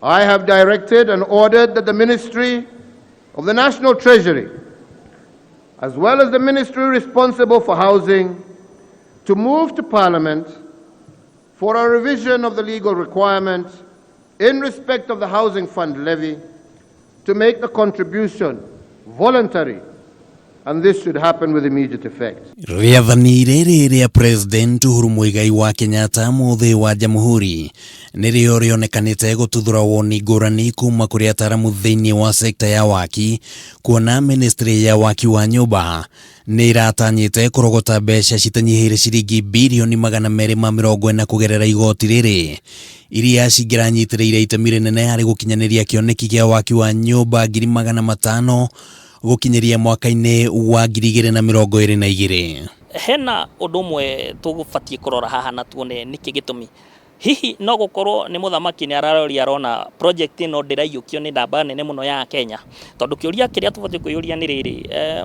I have directed and ordered that the Ministry of the National Treasury, as well as the ministry responsible for housing, to move to Parliament for a revision of the legal requirement in respect of the Housing Fund levy to make the contribution voluntary, and this should happen with immediate effect. Rĩathani rĩrĩ rĩa President Uhuru Muigai wa Kenyatta mũthĩ wa Jamhuri nĩrĩo rĩonekanĩte gũtuthũra woni ngũrani kuma kũrĩ ataaramu thĩinĩ wa sekta ya waki, kuona ministry ya waki wa nyũmba nĩ ĩratanyĩte kũrogota mbeca citanyihĩire ciringi birioni 240 kũgerera igoti rĩrĩ, iria cingĩranyitĩrĩire itemi rĩnene harĩ gũkinyanĩria kĩoneki kĩa waki wa nyũmba 500,000 gũkinyeria mwaka-inĩ wa 2022. Hena ũndũ ũmwe tũgũbatie kũrora haha na tuone nĩkĩ gĩtũmi. Hihi no gũkorwo nĩ mũthamaki nĩ araroria arona project ĩno ndĩraiyũkio nĩ ndamba nene mũno ya Kenya. Tondũ kĩũria kĩrĩa tũbatie kwĩyũria nĩ rĩrĩ,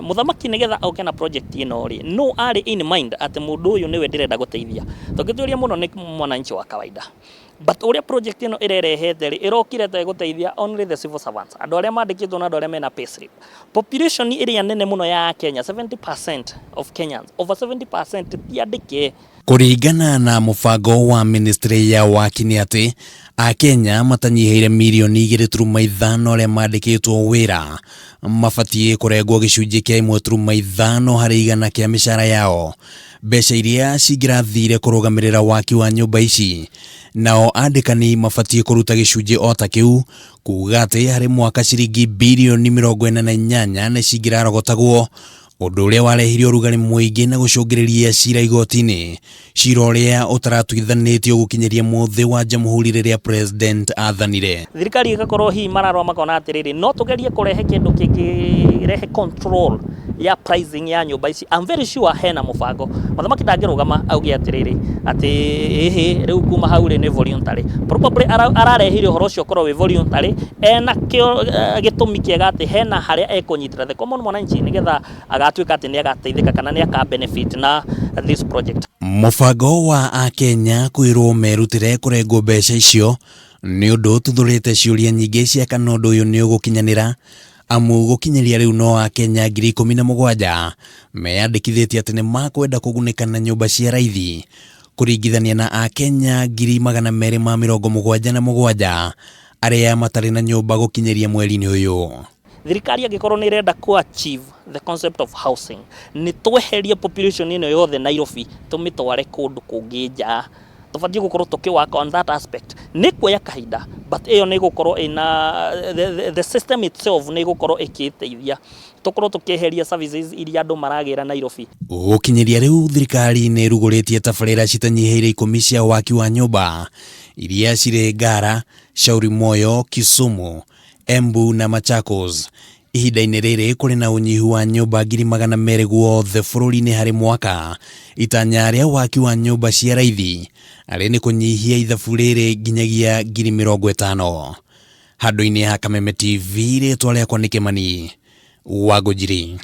mũthamaki nĩgetha oke na project ĩno rĩ, no arĩ in mind atĩ mũndũ ũyũ nĩwe ndĩrenda gũteithia. Tũngĩtuĩria mũno nĩ mwananchi wa kawaida. But ũrĩa project ĩno ĩrerehete rĩ, ĩrokire ta gũteithia only the civil servants, andũ arĩa mandĩkĩtwo na andũ arĩa mena payslip. Population ĩrĩa nene mũno ya Kenya, 70% of Kenyans, over 70% tiandĩke. Kũringana na mũbango wa ministry ya waki nĩ atĩ akenya matanyihĩire milioni 2.5 arĩa mandĩkĩtwo wĩra mabatie kũrengwo gĩcunjĩ kĩa 1.5 harĩ igana kĩa mĩcara yao, mbeca iria cingĩrathire kũrũgamĩrĩra waki wa nyũmba ici. Nao andĩkani mabatie kũruta gĩcunjĩ o ta kĩu, kuuga atĩ harĩ mwaka ciringi birioni 48 nĩ cingĩrarogotagwo, ũndũ ũrĩa warehire ũrugarĩ mũingĩ na gũcũngĩrĩria cira igoti-inĩ, cira ũrĩa ũtaratuithanĩtio gũkinyeria mũthĩ wa Jamhuri rĩrĩa President athanire. Thirikari ĩgakorwo hihi mararwa makona atĩrĩrĩ, no tũgerie kũrehe kĩndũ kĩngĩrehe control ya pricing ya nyũmba ici. I'm very sure hena mũbango. Mũthamaki ndangĩrũgama auge atĩrĩrĩ atĩ rĩu kuma hau rĩ nĩ voluntary. Probably ararehire ũhoro ũcio korwo wĩ voluntary, ena gĩtũmi kĩega atĩ hena harĩa ekũnyitĩra the common mwananchi nĩgetha agatuĩka atĩ nĩ agateithĩka kana nĩ aka benefit na this project. Mũbango wa akenya kwĩrwo merutire kũrengwo mbeca icio nĩ ũndũ ũtuthũrĩte ciũria nyingĩ cia kana ũndũ ũyũ nĩ ũgũkinyanĩra, amu gũkinyeria rĩu no akenya 17,000 meyandĩkithĩtie atĩ nĩ makwenda kũgunĩka na nyũmba cia raithi, kũringithania na akenya 277,000 arĩa matarĩ na nyũmba gũkinyeria mweri-inĩ ũyũ. Thirikari angĩkorwo nĩ irenda ku achieve the concept of housing, nĩ tweherie population ĩno yothe Nairobi tũmĩtware kũndũ kũngĩ nja. Tũbatie gũkorwo tũkĩwaka on that aspect. Nĩ kuoya kahinda, but ĩyo nĩ gũkorwo ĩna the system itself nĩ gũkorwo ĩkĩteithia tũkorwo tũkĩeheria services iria andũ maragĩra Nairobi. Gũkinyeria rĩu thirikari nĩ ĩrugũrĩtie tabarĩra citanyihĩire 10 cia waki wa nyũmba iria cirĩ Ngara, Shauri Moyo, Kisumu, Embu na Machakos. Ihinda-inĩ rĩrĩ kũrĩ na ũnyihu wa nyũmba 200,000 guothe bũrũri-inĩ harĩ mwaka. Itanya rĩa waki wa nyũmba cia raithi arĩ nĩ kũnyihia ithabu rĩrĩ nginyagia 50,000. Handũ-inĩ ha Kameme TV, rĩtwa rĩakwa nĩ Kĩmani wa Ngũnjiri.